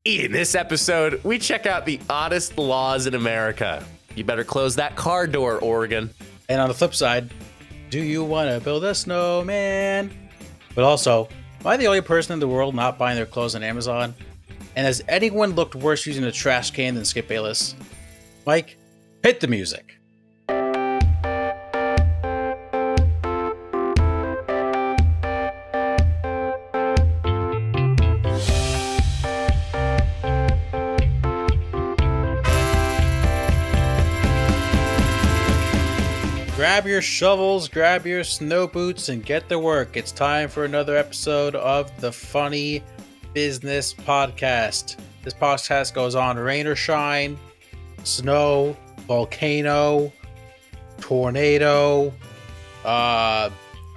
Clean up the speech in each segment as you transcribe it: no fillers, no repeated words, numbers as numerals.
In this episode, we check out the oddest laws in America. You better close that car door, Oregon. And on the flip side, do you want to build a snowman? But also, am I the only person in the world not buying their clothes on Amazon? And has anyone looked worse using a trash can than Skip Bayless? Mike, hit the music. Grab your shovels, grab your snow boots, and get to work. It's time for another episode of the Funny Business Podcast. This podcast goes on rain or shine, snow, volcano, tornado,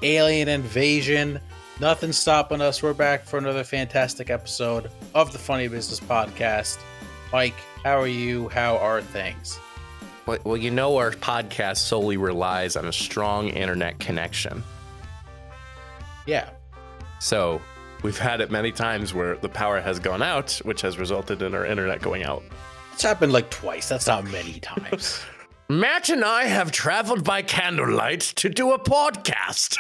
alien invasion. Nothing's stopping us. We're back for another fantastic episode of the Funny Business Podcast. Mike, how are you? How are things? Well, you know our podcast solely relies on a strong internet connection. Yeah. So we've had it many times where the power has gone out, which has resulted in our internet going out. It's happened like twice. That's not many times. Matt and I have traveled by candlelight to do a podcast.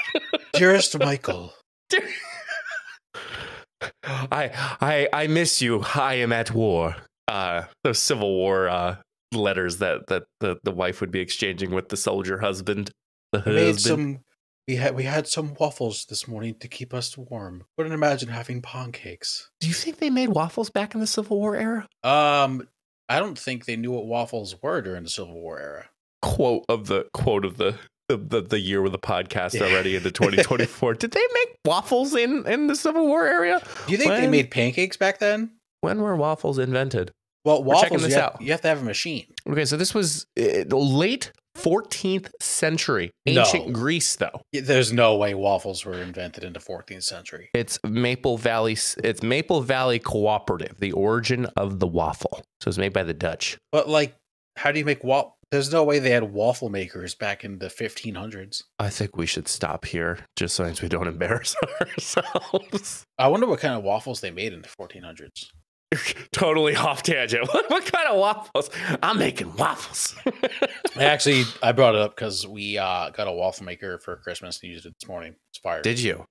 Dearest Michael. I miss you. I am at war. The Civil War letters that the wife would be exchanging with the soldier husband. We had some waffles this morning to keep us warm. Couldn't imagine having pancakes. Do you think they made waffles back in the Civil War era? I don't think they knew what waffles were during the Civil War era. Quote of the year with the podcast already into 2024. Did they make waffles in the Civil War area? Do you think they made pancakes back then? When were waffles invented? Well, waffles, you have to have a machine. Okay, so this was the late 14th century. Ancient Greece, though. There's no way waffles were invented in the 14th century. It's Maple Valley Cooperative, the origin of the waffle. So it's made by the Dutch. But, how do you make waffle? There's no way they had waffle makers back in the 1500s. I think we should stop here, just so we don't embarrass ourselves. I wonder what kind of waffles they made in the 1400s. Totally off tangent. What kind of waffles? I'm making waffles. I brought it up because we got a waffle maker for Christmas and used it this morning. It's fire. Did you?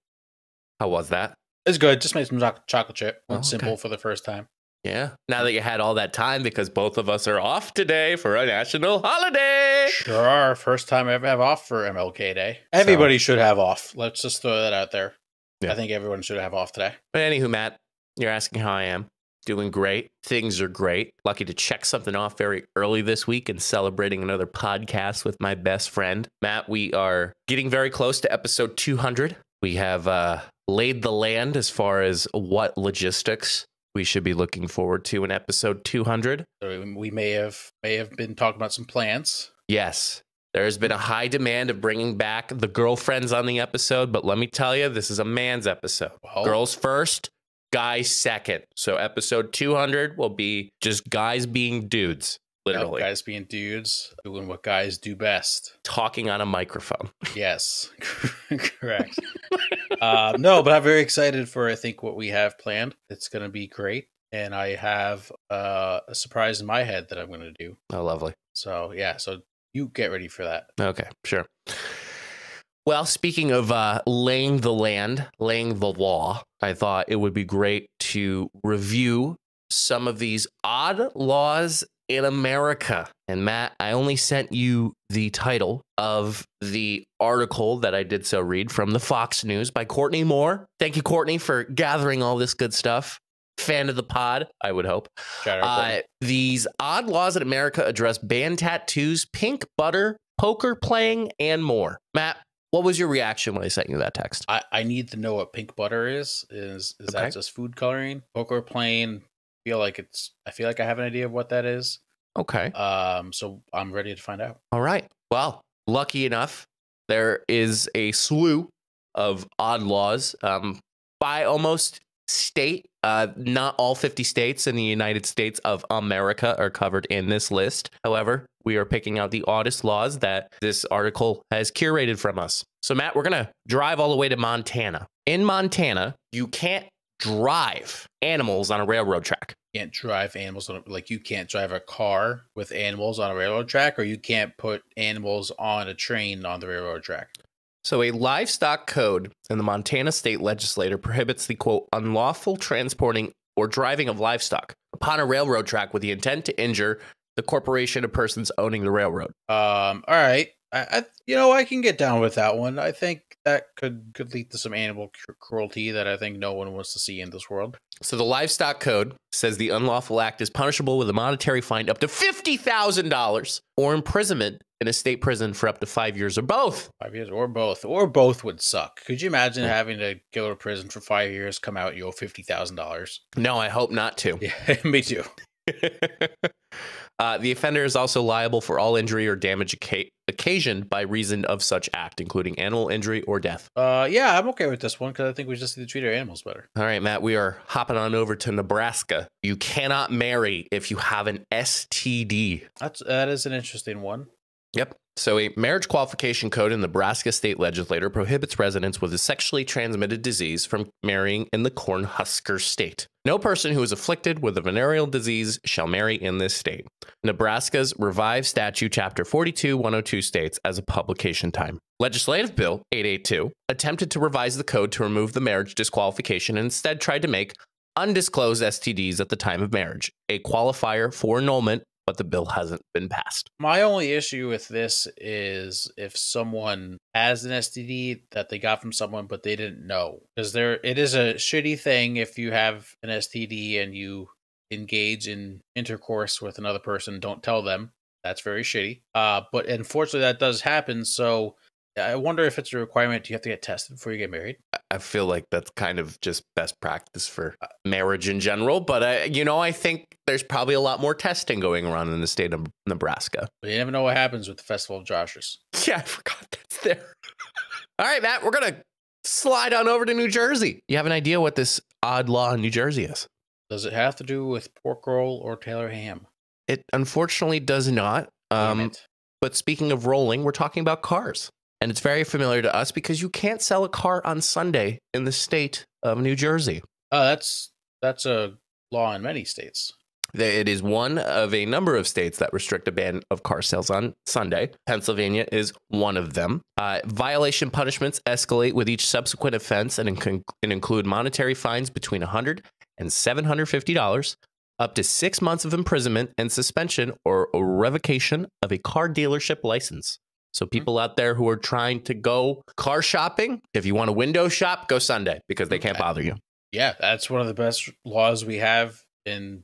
How was that? It's good. Just made some chocolate chip. Simple for the first time. Yeah. Now that you had all that time, because both of us are off today for a national holiday. Sure. First time I ever have off for MLK Day. Everybody should have off. Let's just throw that out there. Yeah. I think everyone should have off today. But anywho, Matt, you're asking how I am. Doing great. Things are great. Lucky to check something off very early this week and celebrating another podcast with my best friend. Matt, we are getting very close to episode 200. We have laid the land as far as what logistics we should be looking forward to in episode 200. We may have been talking about some plans. Yes. There has been a high demand of bringing back the girlfriends on the episode, but let me tell you, this is a man's episode. Well, girls first. Guys second. So episode 200 will be just guys being dudes, literally. Guys being dudes, doing what guys do best. Talking on a microphone. Yes, correct. No, but I'm very excited for, I think, what we have planned. It's going to be great. And I have a surprise in my head that I'm going to do. Oh, lovely. So, yeah, so you get ready for that. Okay, sure. Well, speaking of laying the land, laying the law, I thought it would be great to review some of these odd laws in America. And Matt, I only sent you the title of the article that I did so read from the Fox News by Courtney Moore. Thank you, Courtney, for gathering all this good stuff. Fan of the pod, I would hope. These odd laws in America address banned tattoos, pink butter, poker playing, and more. Matt, what was your reaction when I sent you that text? I need to know what pink butter is. Is okay. That just food coloring? Poker playing. I feel like I have an idea of what that is. Okay. So I'm ready to find out. All right. Well, lucky enough, there is a slew of odd laws by almost state. Not all 50 states in the United States of America are covered in this list. However, we are picking out the oddest laws that this article has curated from us. So, Matt, we're going to drive all the way to Montana. In Montana, you can't drive animals on a railroad track. Can't drive animals on, like, you can't drive a car with animals on a railroad track, or you can't put animals on a train on the railroad track. So a livestock code in the Montana state legislature prohibits the, quote, unlawful transporting or driving of livestock upon a railroad track with the intent to injure the corporation of persons owning the railroad. All right. I can get down with that one. I think that could lead to some animal cruelty that I think no one wants to see in this world. So the livestock code says the unlawful act is punishable with a monetary fine up to $50,000 or imprisonment in a state prison for up to 5 years or both. 5 years or both. Or both would suck. Could you imagine having to go to prison for 5 years, come out, you owe $50,000? No, I hope not to. Yeah, me too. The offender is also liable for all injury or damage occasioned by reason of such act, including animal injury or death. Yeah, I'm okay with this one because I think we just need to treat our animals better. All right, Matt, we are hopping on over to Nebraska. You cannot marry if you have an STD. That is an interesting one. Yep. So a marriage qualification code in the Nebraska state legislature prohibits residents with a sexually transmitted disease from marrying in the Cornhusker state. No person who is afflicted with a venereal disease shall marry in this state. Nebraska's revised statute, chapter 42-102 states as a publication time. Legislative Bill 882 attempted to revise the code to remove the marriage disqualification and instead tried to make undisclosed STDs at the time of marriage a qualifier for annulment, but the bill hasn't been passed. My only issue with this is if someone has an STD that they got from someone, but they didn't know. Because it is a shitty thing if you have an STD and you engage in intercourse with another person, don't tell them. That's very shitty. But unfortunately, that does happen. So I wonder if it's a requirement. Do you have to get tested before you get married? I feel like that's kind of just best practice for marriage in general. But, I think there's probably a lot more testing going around in the state of Nebraska. But you never know what happens with the Festival of Joshers. Yeah, I forgot that's there. All right, Matt, we're going to slide on over to New Jersey. You have an idea what this odd law in New Jersey is? Does it have to do with pork roll or Taylor ham? It unfortunately does not. But speaking of rolling, we're talking about cars. And it's very familiar to us because you can't sell a car on Sunday in the state of New Jersey. That's a law in many states. It is one of a number of states that restrict a ban of car sales on Sunday. Pennsylvania is one of them. Violation punishments escalate with each subsequent offense and include monetary fines between $100 and $750, up to 6 months of imprisonment and suspension or a revocation of a car dealership license. So people out there who are trying to go car shopping, if you want a window shop, go Sunday because they can't bother you. Yeah, that's one of the best laws we have in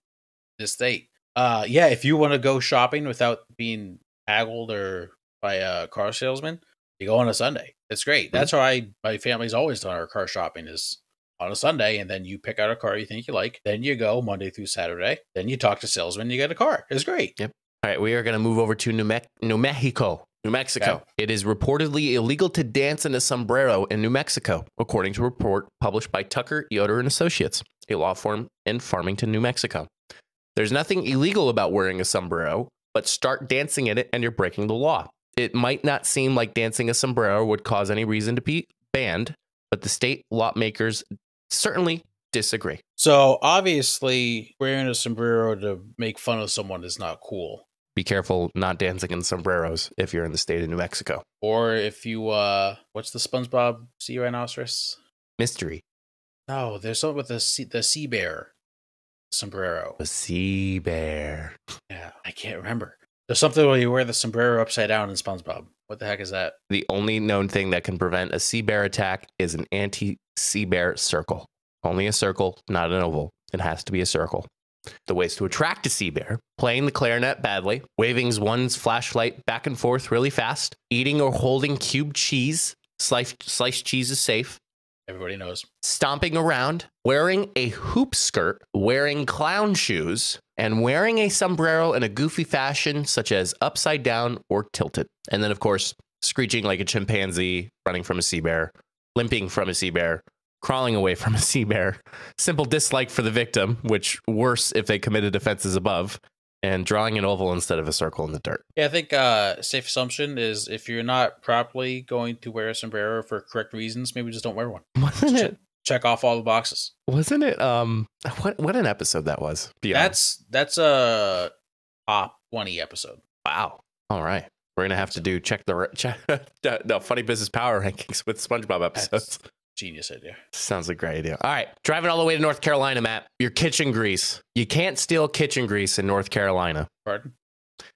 this state. If you want to go shopping without being haggled or by a car salesman, you go on a Sunday. It's great. That's how my family's always done our car shopping is on a Sunday, and then you pick out a car you think you like. Then you go Monday through Saturday. Then you talk to salesman, you get a car. It's great. Yep. All right, we are going to move over to New Mexico. Okay. It is reportedly illegal to dance in a sombrero in New Mexico, according to a report published by Tucker, Yoder and Associates, a law firm in Farmington, New Mexico. There's nothing illegal about wearing a sombrero, but start dancing in it and you're breaking the law. It might not seem like dancing a sombrero would cause any reason to be banned, but the state lawmakers certainly disagree. So obviously, wearing a sombrero to make fun of someone is not cool. Be careful not dancing in sombreros if you're in the state of New Mexico. Or if you, what's the SpongeBob sea rhinoceros? Mystery. No, there's something with the sea bear sombrero. A sea bear. Yeah, I can't remember. There's something where you wear the sombrero upside down in SpongeBob. What the heck is that? The only known thing that can prevent a sea bear attack is an anti-sea bear circle. Only a circle, not an oval. It has to be a circle. The ways to attract a sea bear: playing the clarinet badly, waving one's flashlight back and forth really fast, eating or holding cubed cheese. Sliced cheese is safe. Everybody knows. Stomping around, wearing a hoop skirt, wearing clown shoes, and wearing a sombrero in a goofy fashion, such as upside down or tilted. And then, of course, screeching like a chimpanzee, running from a sea bear, limping from a sea bear, crawling away from a sea bear, simple dislike for the victim, which worse if they committed offenses above, and drawing an oval instead of a circle in the dirt. Yeah, I think safe assumption is if you're not properly going to wear a sombrero for correct reasons, maybe just don't wear one. check off all the boxes. Wasn't it what an episode that was? That's a top 20 episode. Wow. All right. We're gonna have to do no funny business power rankings with SpongeBob episodes. That's genius idea. Sounds like a great idea. All right, driving all the way to North Carolina, Matt. Your kitchen grease. You can't steal kitchen grease in North Carolina. Pardon?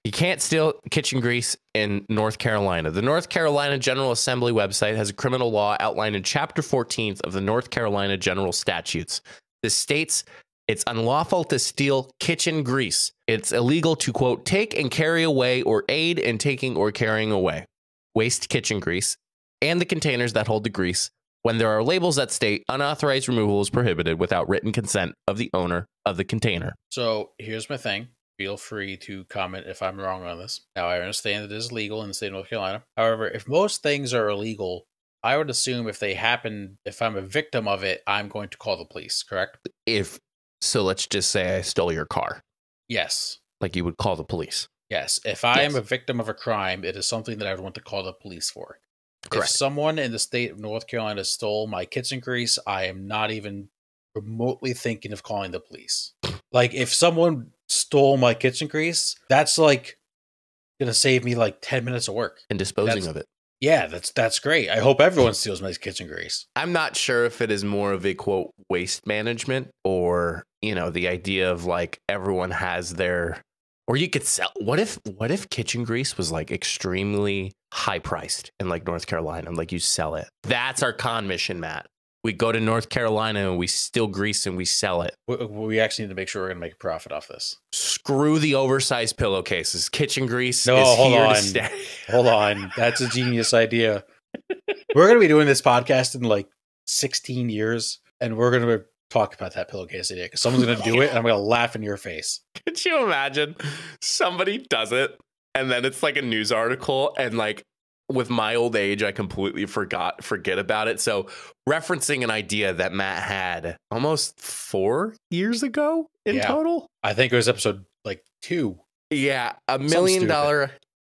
You can't steal kitchen grease in North Carolina. The North Carolina General Assembly website has a criminal law outlined in Chapter 14 of the North Carolina General Statutes. This states it's unlawful to steal kitchen grease. It's illegal to, quote, take and carry away or aid in taking or carrying away waste kitchen grease and the containers that hold the grease when there are labels that state unauthorized removal is prohibited without written consent of the owner of the container. So here's my thing. Feel free to comment if I'm wrong on this. Now, I understand that it is legal in the state of North Carolina. However, if most things are illegal, I would assume if I'm a victim of it, I'm going to call the police, correct? So let's just say I stole your car. Yes. Like you would call the police. Yes. If I am a victim of a crime, it is something that I would want to call the police for. Correct. If someone in the state of North Carolina stole my kitchen grease, I am not even remotely thinking of calling the police. Like, if someone stole my kitchen grease, that's like going to save me like 10 minutes of work. And disposing of it. Yeah, that's great. I hope everyone steals my kitchen grease. I'm not sure if it is more of a, quote, waste management or, the idea of like everyone has their, or you could sell. What if kitchen grease was like extremely high priced in like North Carolina? Like you sell it. That's our con mission, Matt. We go to North Carolina and we steal grease and we sell it. We actually need to make sure we're going to make a profit off this. Screw the oversized pillowcases. Kitchen grease is here to stay. Hold on. That's a genius idea. We're going to be doing this podcast in like 16 years, and we're going to talk about that pillowcase idea because someone's going to do it, and I'm going to laugh in your face. Could you imagine somebody does it, and then it's like a news article, and like, with my old age, I completely forget about it. So referencing an idea that Matt had almost 4 years ago in total. I think it was episode like 2. Yeah. $1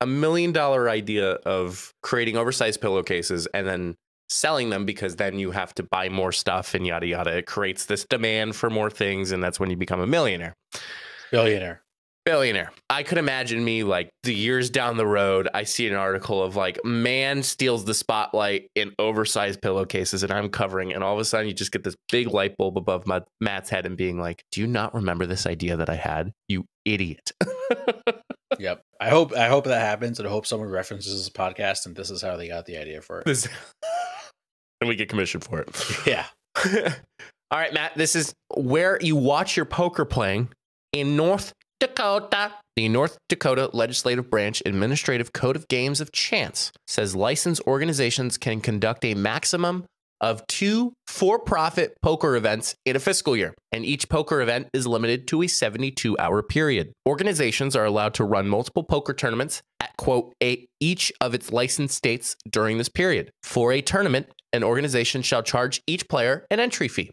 million idea of creating oversized pillowcases and then selling them because then you have to buy more stuff and yada, yada. It creates this demand for more things. And that's when you become a millionaire. Billionaire. I could imagine me like the years down the road, I see an article of like man steals the spotlight in oversized pillowcases and I'm covering it. And all of a sudden you just get this big light bulb above Matt's head and being like, do you not remember this idea that I had? You idiot. Yep. I hope that happens, and I hope someone references this podcast and this is how they got the idea for it. And we get commissioned for it. Yeah. All right, Matt, this is where you watch your poker playing in North Dakota. The North Dakota Legislative Branch Administrative Code of Games of Chance says licensed organizations can conduct a maximum of 2 for-profit poker events in a fiscal year, and each poker event is limited to a 72-hour period. Organizations are allowed to run multiple poker tournaments at, quote, each of its licensed states during this period. For a tournament, an organization shall charge each player an entry fee.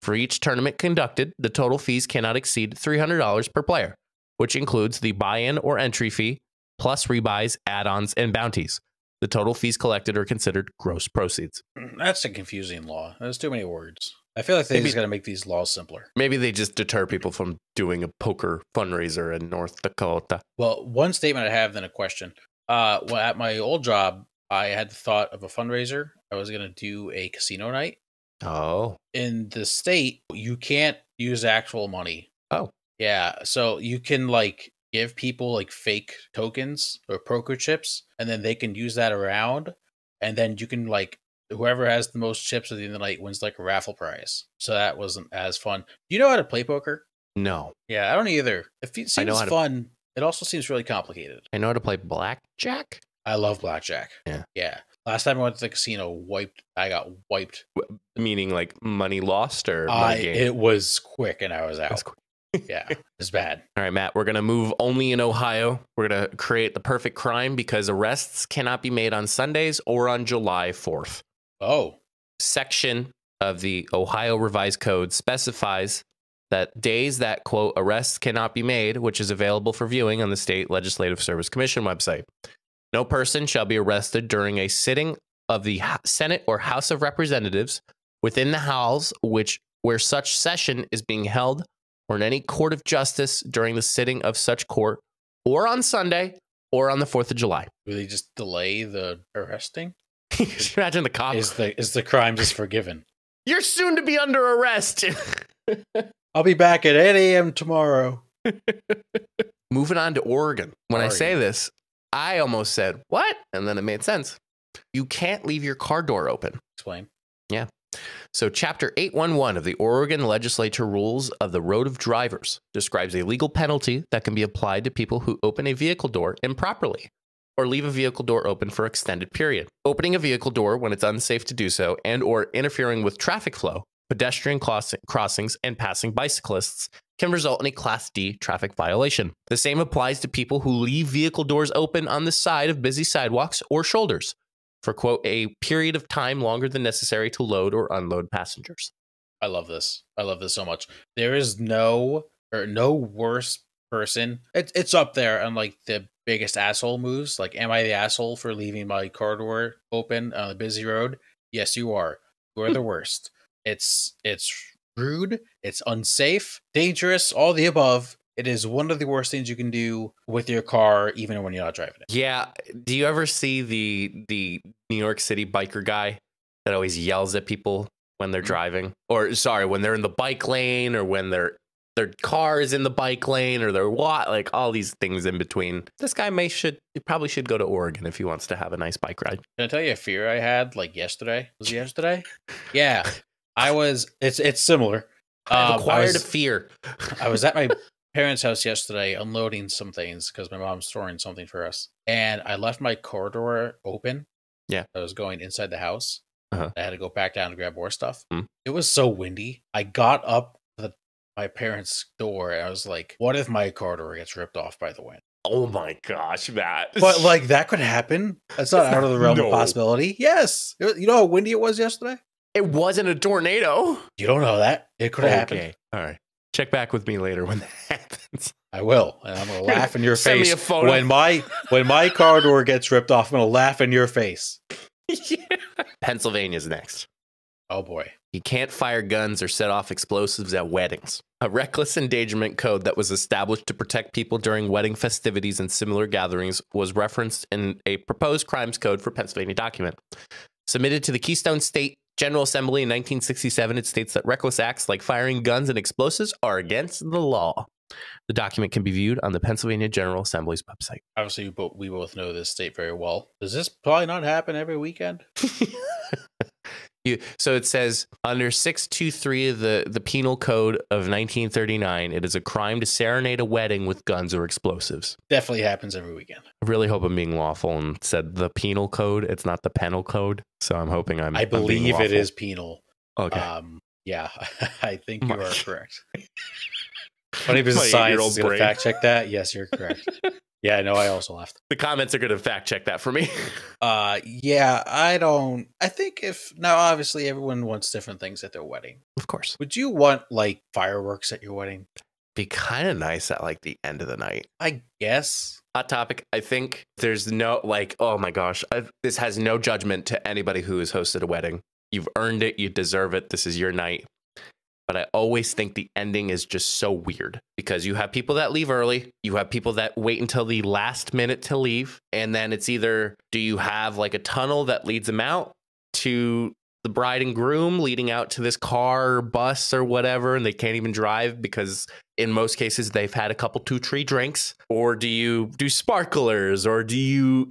For each tournament conducted, the total fees cannot exceed $300 per player, which includes the buy-in or entry fee, plus rebuys, add-ons, and bounties. The total fees collected are considered gross proceeds. That's a confusing law. There's too many words. I feel like they just got to make these laws simpler. Maybe they just deter people from doing a poker fundraiser in North Dakota. Well, one statement I have, then a question. Well, at my old job, I had the thought of a fundraiser. I was going to do a casino night. Oh. In the state, you can't use actual money. Oh. Yeah. So you can like give people like fake tokens or poker chips, and then they can use that around. And then you can like, whoever has the most chips at the end of the night wins like a raffle prize. So that wasn't as fun. Do you know how to play poker? No. Yeah, I don't either. It seems fun. It also seems really complicated. I know how to play blackjack. I love blackjack. Yeah. Last time I went to the casino, I got wiped. Meaning like money lost or money gained? It was quick and I was out. Yeah, it's bad. All right, Matt, we're going to move only in Ohio. We're going to create the perfect crime because arrests cannot be made on Sundays or on July 4th. Oh. Section of the Ohio Revised Code specifies that days that, quote, arrests cannot be made, which is available for viewing on the State Legislative Service Commission website. No person shall be arrested during a sitting of the Senate or House of Representatives within the halls where such session is being held, or in any court of justice during the sitting of such court, or on Sunday, or on the 4th of July. Do they just delay the arresting? Just imagine the cop. Is the crime just forgiven? You're soon to be under arrest. I'll be back at 8 a.m. tomorrow. Moving on to Oregon. When I say this, I almost said, what? And then it made sense. You can't leave your car door open. Explain. Yeah. So Chapter 811 of the Oregon Legislature Rules of the Road of Drivers describes a legal penalty that can be applied to people who open a vehicle door improperly or leave a vehicle door open for extended period. Opening a vehicle door when it's unsafe to do so and or interfering with traffic flow, pedestrian crossings, and passing bicyclists can result in a Class D traffic violation. The same applies to people who leave vehicle doors open on the side of busy sidewalks or shoulders for, quote, a period of time longer than necessary to load or unload passengers. I love this. I love this so much. There is no worse person. It's up there on like the biggest asshole moves. Like, am I the asshole for leaving my car door open on a busy road? Yes, you are. You are the worst. It's rude. It's unsafe, dangerous, all the above. It is one of the worst things you can do with your car, even when you're not driving it. Yeah. Do you ever see the New York City biker guy that always yells at people when they're driving? Or, sorry, when they're in the bike lane, or when their car is in the bike lane, or they're like all these things in between. This guy he probably should go to Oregon if he wants to have a nice bike ride. Can I tell you a fear I had like yesterday? Was it yesterday? Yeah. It's similar. I've acquired a fear. I was at my parents' house yesterday unloading some things because my mom's storing something for us. And I left my car door open. Yeah. I was going inside the house. Uh-huh. I had to go back down to grab more stuff. Mm. It was so windy. I got up to my parents' door and I was like, what if my car door gets ripped off by the wind? Oh my gosh, Matt. But like that could happen. That's not out of the realm of possibility. Yes. You know how windy it was yesterday? It wasn't a tornado. You don't know that. It could have happened. All right. Check back with me later when that happens. I will. And I'm going to laugh in your Send face. me a photo. When my car door gets ripped off, I'm going to laugh in your face. Yeah. Pennsylvania's next. Oh, boy. You can't fire guns or set off explosives at weddings. A reckless endangerment code that was established to protect people during wedding festivities and similar gatherings was referenced in a proposed crimes code for Pennsylvania document. Submitted to the Keystone State General Assembly in 1967, it states that reckless acts like firing guns and explosives are against the law. The document can be viewed on the Pennsylvania General Assembly's website. Obviously, we both know this state very well. Does this probably not happen every weekend? So it says under 623 of the Penal Code of 1939, it is a crime to serenade a wedding with guns or explosives. Definitely happens every weekend. I really hope I'm being lawful and said the Penal Code. It's not the Penal Code. So I'm hoping I believe it is penal. Okay. Yeah, I think you are correct. Funny Business Science is going to fact check that. Yes, you're correct. Yeah, no, I also laughed. The comments are going to fact check that for me. Yeah, I think now obviously everyone wants different things at their wedding. Of course. Would you want like fireworks at your wedding? Be kind of nice at like the end of the night. I guess. Hot topic. I think there's no oh my gosh, this has no judgment to anybody who has hosted a wedding. You've earned it. You deserve it. This is your night. But I always think the ending is just so weird because you have people that leave early. You have people that wait until the last minute to leave. And then it's either, do you have like a tunnel that leads them out to the bride and groom leading out to this car or bus or whatever, and they can't even drive because in most cases they've had a couple 2-3 drinks? Or do you do sparklers? Or do you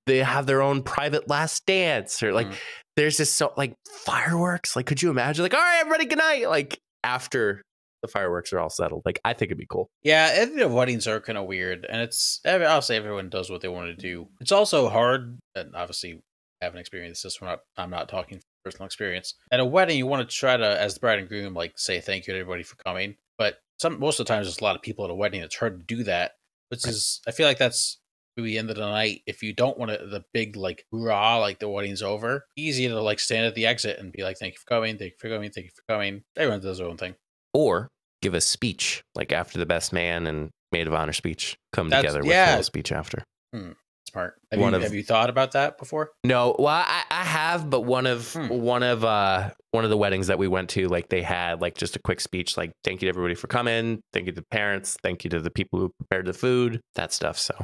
they have their own private last dance? Or like, there's this like fireworks. Like, could you imagine? Like, all right, everybody, good night. Like after the fireworks are all settled. Like, I think it'd be cool. Yeah, weddings are kind of weird, and I'll say everyone does what they want to do. It's also hard, and obviously I haven't experienced this. I'm not talking from personal experience. At a wedding, you want to try to, as the bride and groom, like say thank you to everybody for coming. But most of the times, there's a lot of people at a wedding. It's hard to do that, which is, I feel like that's the end of the night. If you don't want the big like hoorah, like the wedding's over, easy to like stand at the exit and be like, thank you for coming, thank you for coming, thank you for coming. Everyone does their own thing. Or give a speech like after the best man and maid of honor speech come together with a little speech after. It's Smart. Have you thought about that before? No, well, I have, but one of the weddings that we went to, like they had like just a quick speech, like thank you to everybody for coming, thank you to the parents, thank you to the people who prepared the food, that stuff. So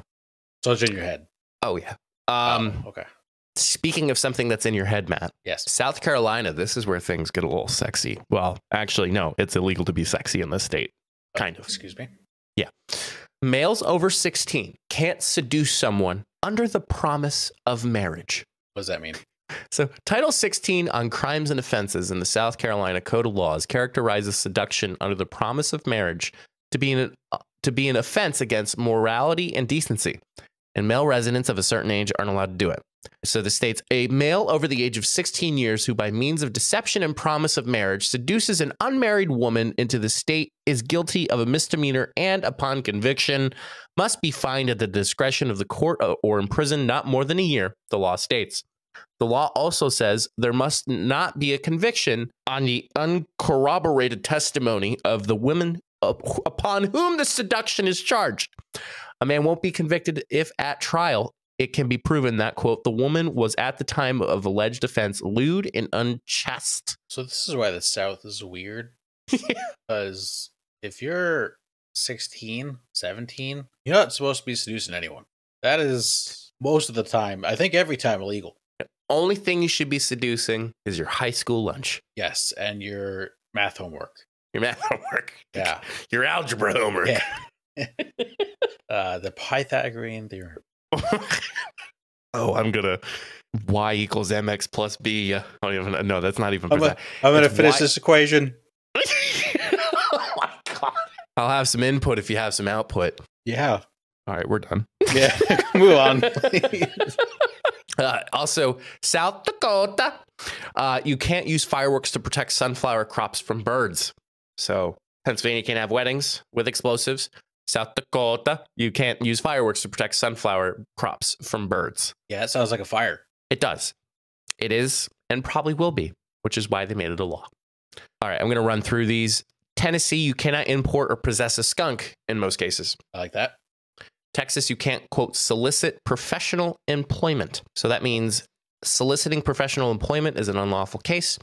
it's in your head. Oh yeah. Okay. Speaking of something that's in your head, Matt. Yes. South Carolina, this is where things get a little sexy. Well, actually, no, it's illegal to be sexy in this state. Kind of. Excuse me. Yeah. Males over 16 can't seduce someone under the promise of marriage. What does that mean? So Title 16 on crimes and offenses in the South Carolina Code of Laws characterizes seduction under the promise of marriage to be an offense against morality and decency. And male residents of a certain age aren't allowed to do it. So the states, a male over the age of 16 years who by means of deception and promise of marriage seduces an unmarried woman into the state is guilty of a misdemeanor and upon conviction must be fined at the discretion of the court or imprisoned not more than a year, the law states. The law also says there must not be a conviction on the uncorroborated testimony of the women upon whom the seduction is charged. A man won't be convicted if at trial it can be proven that, quote, the woman was at the time of alleged offense lewd and unchaste. So this is why the South is weird. Because if you're 16, 17, you're not supposed to be seducing anyone. That is most of the time, I think every time, illegal. The only thing you should be seducing is your high school lunch. Yes, and your math homework. Your math homework. Yeah. Your algebra homework. Yeah. The Pythagorean theorem. Oh, I'm gonna y equals mx plus b. I don't even. No, that's not even. I'm gonna finish this equation. Oh my god! I'll have some input if you have some output. Yeah. All right, we're done. Yeah, move on. Also, South Dakota, you can't use fireworks to protect sunflower crops from birds. So Pennsylvania can't have weddings with explosives. South Dakota, you can't use fireworks to protect sunflower crops from birds. Yeah, that sounds like a fire. It does. It is and probably will be, which is why they made it a law. All right, I'm going to run through these. Tennessee, you cannot import or possess a skunk in most cases. I like that. Texas, you can't, quote, solicit professional employment. So that means soliciting professional employment is an unlawful case.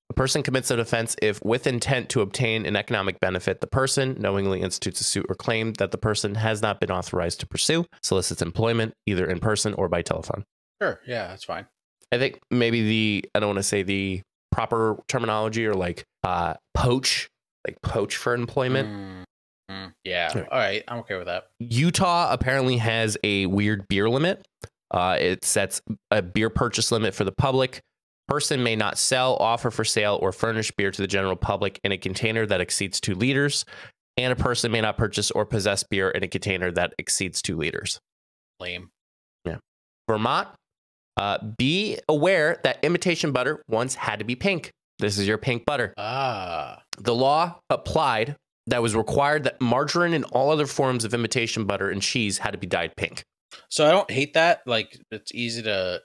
A person commits an offense if, with intent to obtain an economic benefit, the person knowingly institutes a suit or claim that the person has not been authorized to pursue, solicits employment, either in person or by telephone. Sure. Yeah, that's fine. I think maybe I don't want to say the proper terminology or like poach for employment. Yeah. All right. I'm okay with that. Utah apparently has a weird beer limit. It sets a beer purchase limit for the public. Person may not sell, offer for sale, or furnish beer to the general public in a container that exceeds 2 liters. And a person may not purchase or possess beer in a container that exceeds 2 liters. Lame. Yeah. Vermont, be aware that imitation butter once had to be pink. This is your pink butter. The law applied that was required that margarine and all other forms of imitation butter and cheese had to be dyed pink. So I don't hate that. Like, it's easy to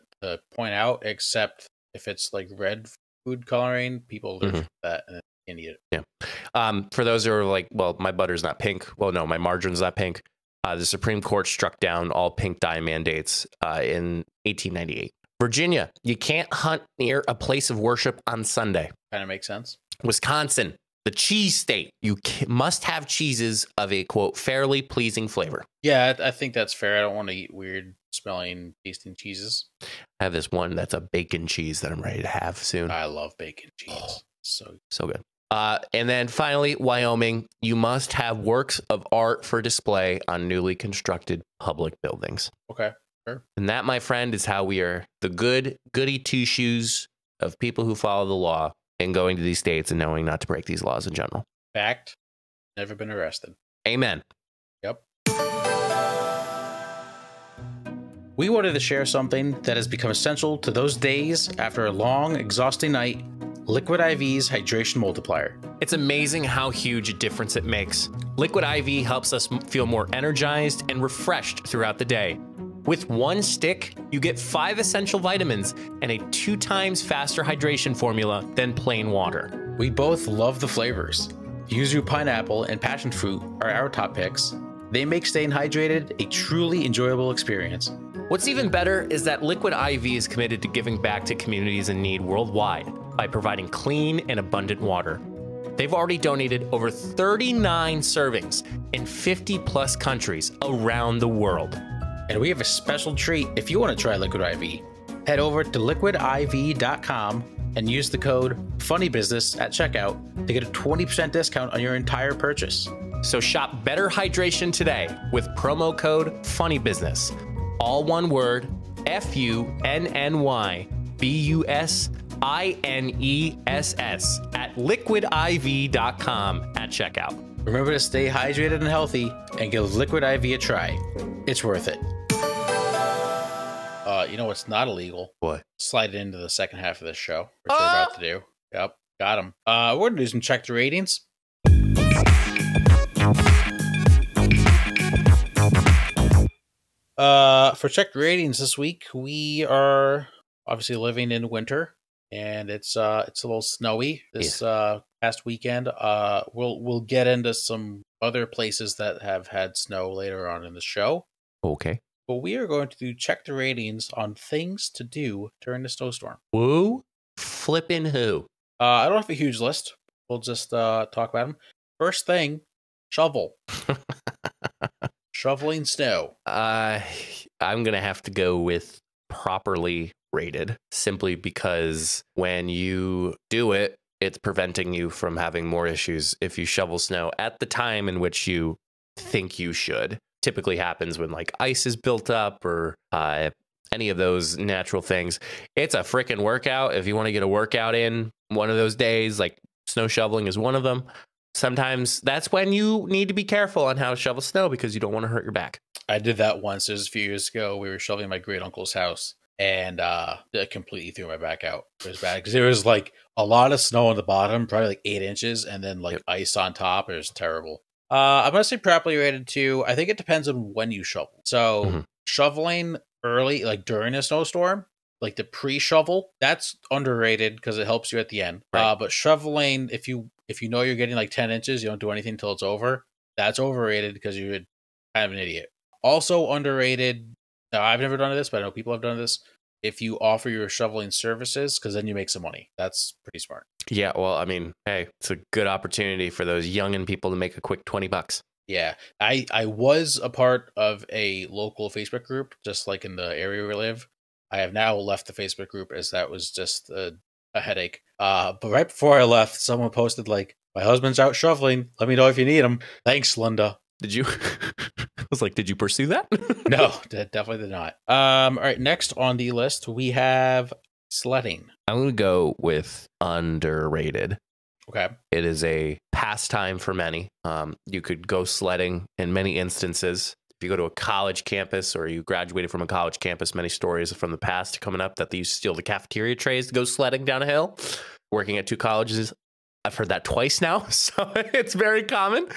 point out, except if it's like red food coloring, people look at that and can't eat it. Yeah. For those who are like, well, my butter's not pink. Well, no, my margarine's not pink. The Supreme Court struck down all pink dye mandates in 1898. Virginia, you can't hunt near a place of worship on Sunday. Kind of makes sense. Wisconsin, the cheese state. You must have cheeses of a, quote, fairly pleasing flavor. Yeah, I think that's fair. I don't want to eat weird smelling, tasting cheeses. I have this one that's a bacon cheese that I'm ready to have soon. I love bacon cheese. So good. And then finally, Wyoming, you must have works of art for display on newly constructed public buildings. Okay, sure. And that, my friend, is how we are the goody two-shoes of people who follow the law and going to these states and knowing not to break these laws in general. Fact, never been arrested. Amen. Yep. We wanted to share something that has become essential to those days after a long, exhausting night, LiquidIV's Hydration Multiplier. It's amazing how huge a difference it makes. LiquidIV helps us feel more energized and refreshed throughout the day. With one stick, you get 5 essential vitamins and a 2 times faster hydration formula than plain water. We both love the flavors. Yuzu pineapple and passion fruit are our top picks. They make staying hydrated a truly enjoyable experience. What's even better is that LiquidIV is committed to giving back to communities in need worldwide by providing clean and abundant water. They've already donated over 39 servings in 50 plus countries around the world. And we have a special treat if you want to try LiquidIV. Head over to liquidiv.com and use the code FUNNYBUSINESS at checkout to get a 20% discount on your entire purchase. So shop better hydration today with promo code FUNNYBUSINESS. All one word, FUNNYBUSINESS at liquidiv.com at checkout. Remember to stay hydrated and healthy and give LiquidIV a try. It's worth it. You know what's not illegal? What? Slide it into the second half of this show, which we're about to do. Yep, got him. We're going to do some check the ratings. For check the ratings this week, we are obviously living in winter, and it's a little snowy this past weekend. We'll get into some other places that have had snow later on in the show. Okay. But we are going to check the ratings on things to do during the snowstorm. Woo? Flippin' who? I don't have a huge list. We'll just talk about them. First thing, shovel. Shoveling snow. I'm going to have to go with properly rated, simply because when you do it, it's preventing you from having more issues if you shovel snow at the time in which you think you should. Typically happens when like ice is built up or any of those natural things. It's a freaking workout. If you want to get a workout in one of those days, like snow shoveling is one of them. Sometimes that's when you need to be careful on how to shovel snow because you don't want to hurt your back. I did that once. It was a few years ago. We were shoveling my great uncle's house, and it completely threw my back out. It was bad because there was like a lot of snow on the bottom, probably like 8 inches, and then like ice on top. It was terrible. I'm going to say properly rated too. I think it depends on when you shovel. So shoveling early, like during a snowstorm, like the pre-shovel, that's underrated because it helps you at the end. Right. But shoveling, if you know you're getting like 10 inches, you don't do anything until it's over. That's overrated because you're kind of an idiot. Also underrated. Now, I've never done this, but I know people have done this. If you offer your shoveling services, because then you make some money. That's pretty smart. Yeah, well, I mean, hey, it's a good opportunity for those youngin' people to make a quick $20. Yeah, I was a part of a local Facebook group, just like in the area we live. I have now left the Facebook group as that was just a headache. But right before I left, someone posted like, "My husband's out shoveling. Let me know if you need him." Thanks, Linda. Did you? I was like, did you pursue that? No, definitely did not. All right, next on the list, we have sledding. I'm going to go with underrated. Okay. It is a pastime for many. You could go sledding in many instances. If you go to a college campus or you graduated from a college campus, many stories from the past coming up that they used to steal the cafeteria trays to go sledding down a hill. Working at 2 colleges, I've heard that twice now, so it's very common.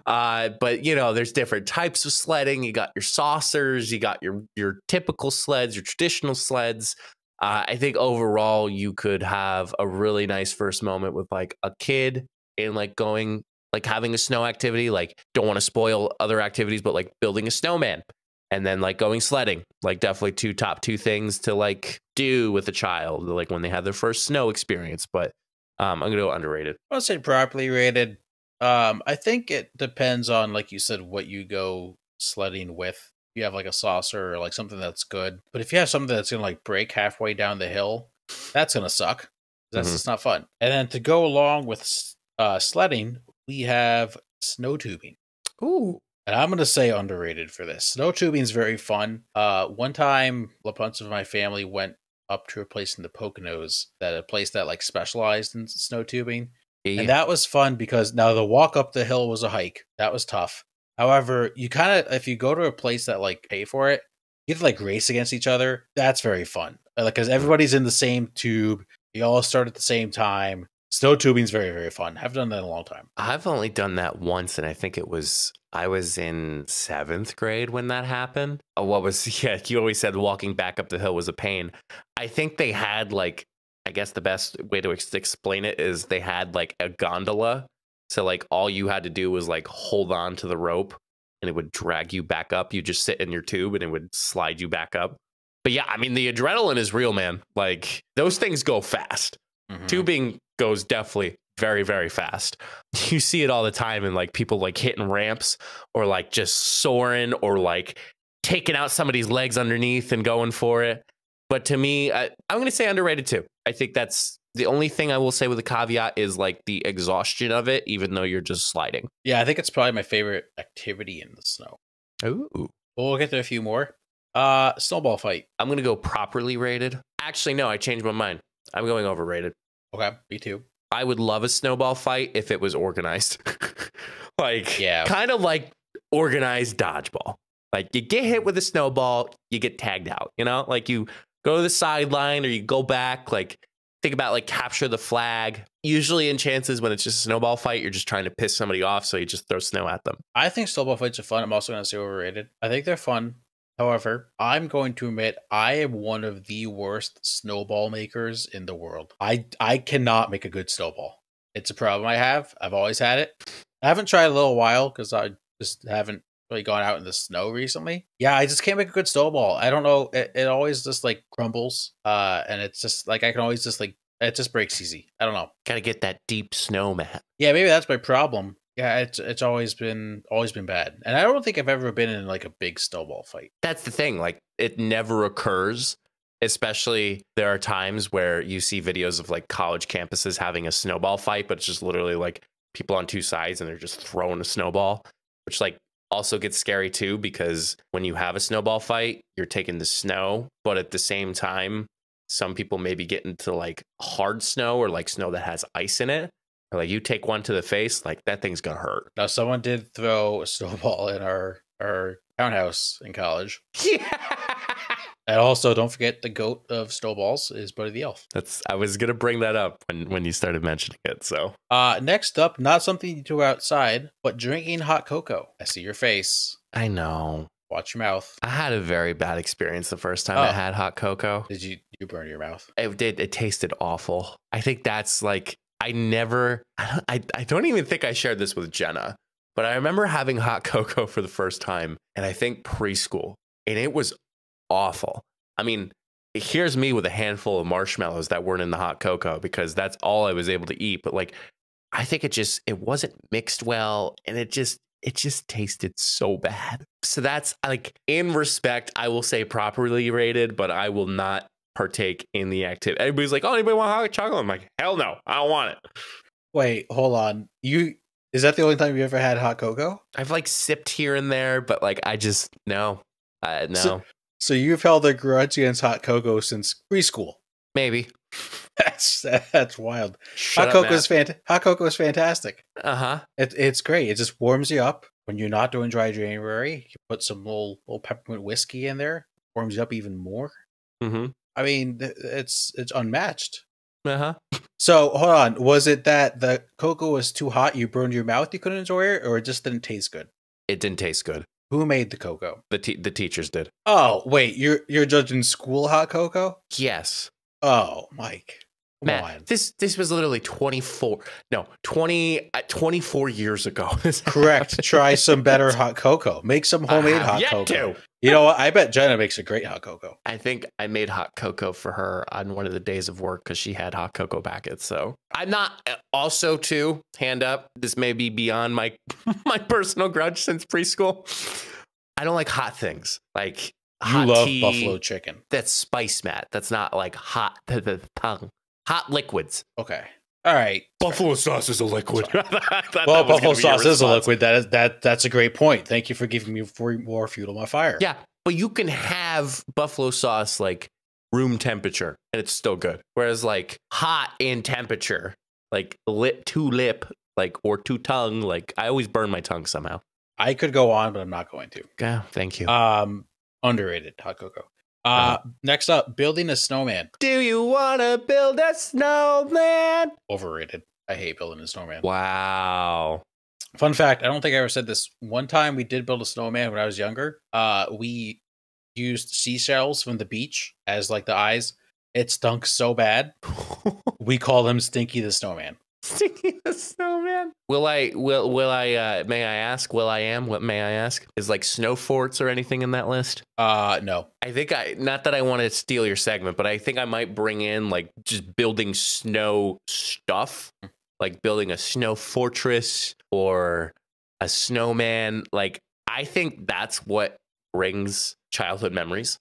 But, you know, there's different types of sledding. You got your saucers, you got your typical sleds, your traditional sleds. I think overall you could have a really nice first moment with like a kid and like going, like having a snow activity, like don't want to spoil other activities, but like building a snowman and then like going sledding, like definitely top two things to like do with a child, like when they have their first snow experience. But I'm going to go underrated. I'll say properly rated. I think it depends on, like you said, what you go sledding with. If you have like a saucer or like something that's good. But if you have something that's going to like break halfway down the hill, that's going to suck. That's just not fun. And then to go along with sledding, we have snow tubing. Ooh. And I'm going to say underrated for this. Snow tubing is very fun. One time, a bunch of my family went up to a place in the Poconos, a place that like specialized in snow tubing. Yeah. And that was fun because now the walk up the hill was a hike. That was tough. However, you kind of, if you go to a place that like pay for it, you get to like race against each other. That's very fun. Like, because everybody's in the same tube. You all start at the same time. Snow tubing is very, very fun. I've done that in a long time. I've only done that once, and I think I was in 7th grade when that happened. You always said walking back up the hill was a pain. I think they had like, I guess the best way to explain it is they had like a gondola. So like all you had to do was like hold on to the rope and it would drag you back up. You just sit in your tube and it would slide you back up. But yeah, I mean, the adrenaline is real, man. Like, those things go fast. Tubing goes definitely very, very fast. You see it all the time in like people like hitting ramps or like just soaring or like taking out somebody's legs underneath and going for it. But to me, I'm going to say underrated too. I think that's the only thing I will say with a caveat is like the exhaustion of it, even though you're just sliding. Yeah, I think it's probably my favorite activity in the snow. Ooh. But we'll get to a few more. Snowball fight. I'm going to go properly rated. Actually, no, I changed my mind. I'm going overrated. Okay, me too. I would love a snowball fight if it was organized. Like, yeah, kind of like organized dodgeball. Like, you get hit with a snowball, you get tagged out, you know? Like, you go to the sideline or you go back, like, think about, like, capture the flag. Usually in chances when it's just a snowball fight, you're just trying to piss somebody off, so you just throw snow at them. I think snowball fights are fun. I'm also going to say overrated. I think they're fun. However, I'm going to admit I am one of the worst snowball makers in the world. I cannot make a good snowball. It's a problem I have. I've always had it. I haven't tried a little while because I just haven't really gone out in the snow recently. Yeah, I just can't make a good snowball. I don't know. It always just like crumbles. And it's just like I can always just like it just breaks easy. I don't know. Gotta get that deep snow, man. Yeah, maybe that's my problem. Yeah, it's always been bad. And I don't think I've ever been in like a big snowball fight. That's the thing. Like, it never occurs. Especially there are times where you see videos of like college campuses having a snowball fight, but it's just literally like people on two sides and they're just throwing a snowball, which like also gets scary too, because when you have a snowball fight, you're taking the snow, but at the same time, some people maybe get into like hard snow or like snow that has ice in it. Or like you take one to the face, like that thing's gonna hurt. Now, someone did throw a snowball in our townhouse in college. Yeah. And also, don't forget the goat of snowballs is Buddy the Elf. I was gonna bring that up when you started mentioning it. So next up, not something you do outside, but drinking hot cocoa. I see your face. I know. Watch your mouth. I had a very bad experience the first time I had hot cocoa. Did you burn your mouth? It did. It tasted awful. I think that's like I don't even think I shared this with Jenna, but I remember having hot cocoa for the first time, and I think preschool, and it was awful. I mean, here's me with a handful of marshmallows that weren't in the hot cocoa because that's all I was able to eat. But like, I think it wasn't mixed well, and it just tasted so bad. So that's like, in respect, I will say properly rated, but I will not partake in the activity. Everybody's like, oh, anybody want hot chocolate? I'm like, hell no, I don't want it. Wait, hold on. Is that the only time you ever had hot cocoa? I've like sipped here and there, but like I just no. So you've held a grudge against hot cocoa since preschool? Maybe. That's wild. Hot cocoa is fantastic. It's great. It just warms you up when you're not doing dry January. You put some little peppermint whiskey in there, warms you up even more. I mean, it's unmatched. So hold on, was it that the cocoa was too hot, you burned your mouth, you couldn't enjoy it, or it just didn't taste good? It didn't taste good. Who made the cocoa? The teachers did. Oh wait, you're judging school hot cocoa? Yes. Oh, Mike. Man, this was literally 24 years ago. Correct. Try some better hot cocoa. Make some homemade hot cocoa. You know what? I bet Jenna makes a great hot cocoa. I think I made hot cocoa for her on one of the days of work because she had hot cocoa packets. So I'm not also too, hand up, this may be beyond my personal grudge since preschool. I don't like hot things. Like hot love tea, buffalo chicken. That's spice, Matt. That's not like hot to the tongue. Hot liquids. Okay. All right. Buffalo sauce is a liquid. Well, buffalo sauce is a liquid. That's a great point. Thank you for giving me more fuel to my fire. Yeah, but you can have buffalo sauce like room temperature and it's still good. Whereas like hot in temperature, like lip, like or to tongue, like I always burn my tongue somehow. I could go on, but I'm not going to. Yeah, thank you. Underrated hot cocoa. Next up, building a snowman. Do you want to build a snowman? Overrated. I hate building a snowman. Wow. Fun fact, I don't think I ever said this. One time we did build a snowman when I was younger. We used seashells from the beach as like the eyes. It stunk so bad. We call him Stinky the Snowman. Sticking a snowman. Will I may I ask, what may I ask? Is like snow forts or anything in that list? No. I think not that I want to steal your segment, but I think I might bring in like just building snow stuff, like building a snow fortress or a snowman. Like, I think that's what brings childhood memories.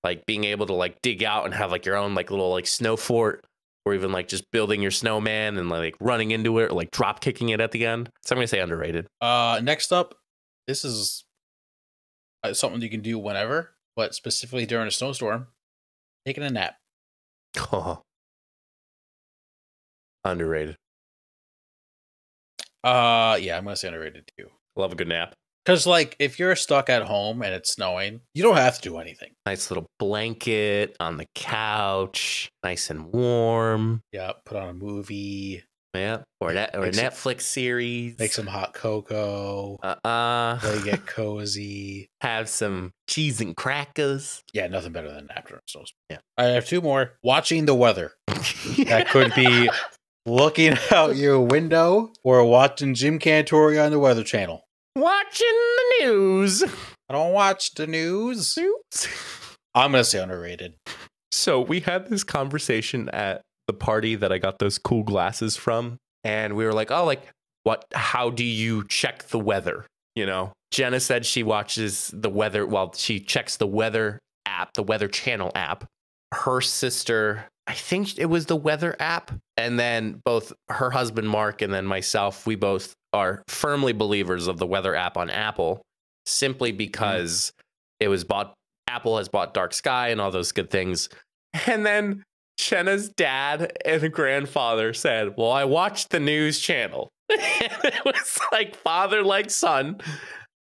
Like being able to like dig out and have like your own like little like snow fort, or even like just building your snowman and like running into it or like drop kicking it at the end. So I'm gonna say underrated. Next up, this is something you can do whenever, but specifically during a snowstorm, taking a nap. Oh. Underrated. Yeah, I'm gonna say underrated too. Love a good nap. Because, like, if you're stuck at home and it's snowing, you don't have to do anything. Nice little blanket on the couch, nice and warm. Yeah, put on a movie. Yeah, or a Netflix series. Make some hot cocoa. Really get cozy. Have some cheese and crackers. Yeah, nothing better than after a snowstorm. Yeah. I have two more. Watching the weather. That could be looking out your window or watching Jim Cantori on the Weather Channel. Watching the news. I don't watch the news. I'm going to say underrated. So we had this conversation at the party that I got those cool glasses from. And we were like, oh, like, how do you check the weather? You know, Jenna said she watches the weather. Well, she checks the weather app, the Weather Channel app. Her sister, I think it was the weather app. And then both her husband, Mark, and then myself, we both are firmly believers of the weather app on Apple, simply because it was Apple has bought Dark Sky and all those good things. And then Jenna's dad and grandfather said, well, I watched the news channel. And it was like father like son.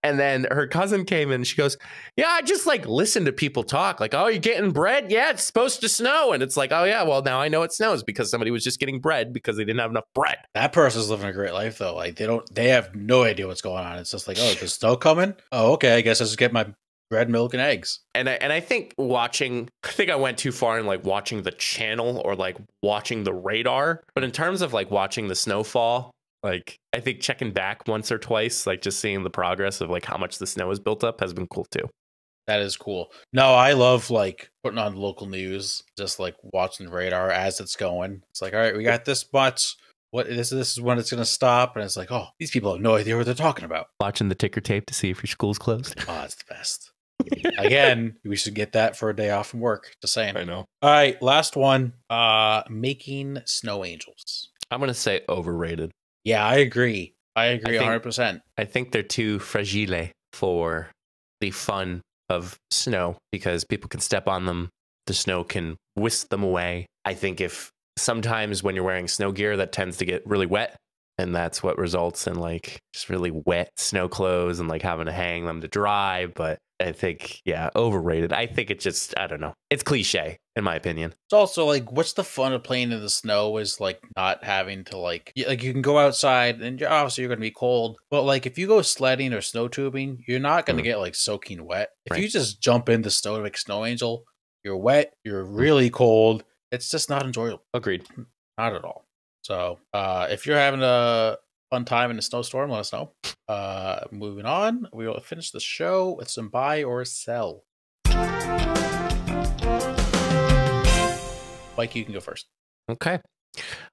And then her cousin came in and she goes, yeah, I just like listen to people talk like, oh, you're getting bread? Yeah, it's supposed to snow. And it's like, oh, yeah, well, now I know it snows because somebody was just getting bread because they didn't have enough bread. That person's living a great life, though. Like, they have no idea what's going on. It's just like, oh, there's snow coming? Oh, okay, I guess I just get my bread, milk, and eggs. And I think I went too far in like watching the channel or like watching the radar. But in terms of like watching the snowfall, like, I think checking back once or twice, like just seeing the progress of like how much the snow has built up has been cool too. That is cool. No, I love like putting on local news, just like watching the radar as it's going. It's like, all right, we got this much. What this is when it's gonna stop, and it's like, oh, these people have no idea what they're talking about. Watching the ticker tape to see if your school's closed. Oh, it's the best. Again, we should get that for a day off from work. Just saying. I know. All right, last one. Making snow angels. I'm gonna say overrated. Yeah, I agree. I agree 100%. I think they're too fragile for the fun of snow because people can step on them. The snow can whisk them away. I think if sometimes when you're wearing snow gear, that tends to get really wet. And that's what results in like just really wet snow clothes and like having to hang them to dry. But I think, yeah, overrated. I think it's just, I don't know. It's cliche, in my opinion. It's also like, what's the fun of playing in the snow is like not having to like you can go outside and obviously you're going to be cold. But like if you go sledding or snow tubing, you're not going to get like soaking wet. If you just jump in the snow to make snow angel, you're wet, you're really cold. It's just not enjoyable. Agreed. Not at all. So if you're having a fun time in a snowstorm, let us know. Moving on, we will finish the show with some buy or sell. Mike, you can go first. Okay.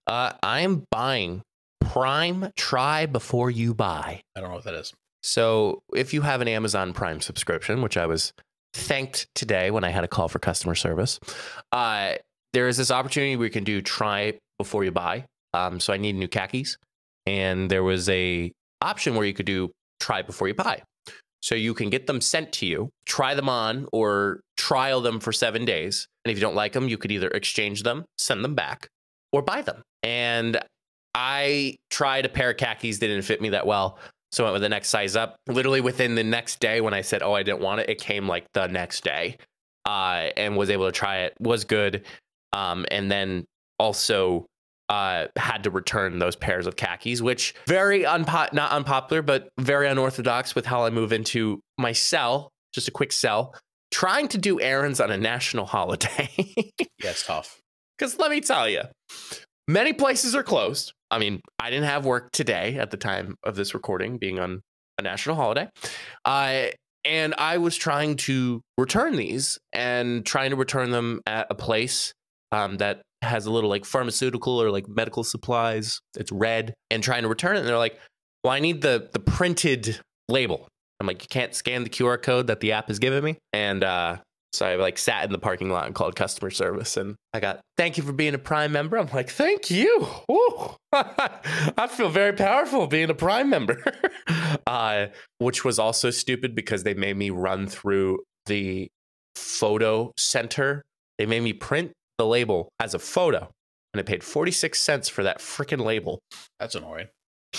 I'm buying Prime Try Before You Buy. I don't know what that is. So if you have an Amazon Prime subscription, which I was thanked today when I had a call for customer service, there is this opportunity where you can do Try Before You Buy. So I need new khakis, and there was a option where you could do Try Before You Buy. So you can get them sent to you, try them on, or trial them for 7 days. And if you don't like them, you could either exchange them, send them back, or buy them. And I tried a pair of khakis that didn't fit me that well. So I went with the next size up. Literally within the next day when I said, oh, I didn't want it, it came like the next day and was able to try it. Was good. And then also had to return those pairs of khakis, which very not unpopular, but very unorthodox with how I move into my cell. Just a quick sell. Trying to do errands on a national holiday. Yeah, it's tough. Because let me tell you, many places are closed. I mean, I didn't have work today at the time of this recording, being on a national holiday. And I was trying to return these and trying to return them at a place that has a little like pharmaceutical or like medical supplies. It's red, and trying to return it. And they're like, well, I need the printed label. I'm like, you can't scan the QR code that the app has given me. And so I like sat in the parking lot and called customer service, and I got, thank you for being a Prime member. I'm like, thank you. Ooh. I feel very powerful being a Prime member, which was also stupid because they made me run through the photo center. They made me print the label as a photo, and I paid 46 cents for that freaking label. That's annoying.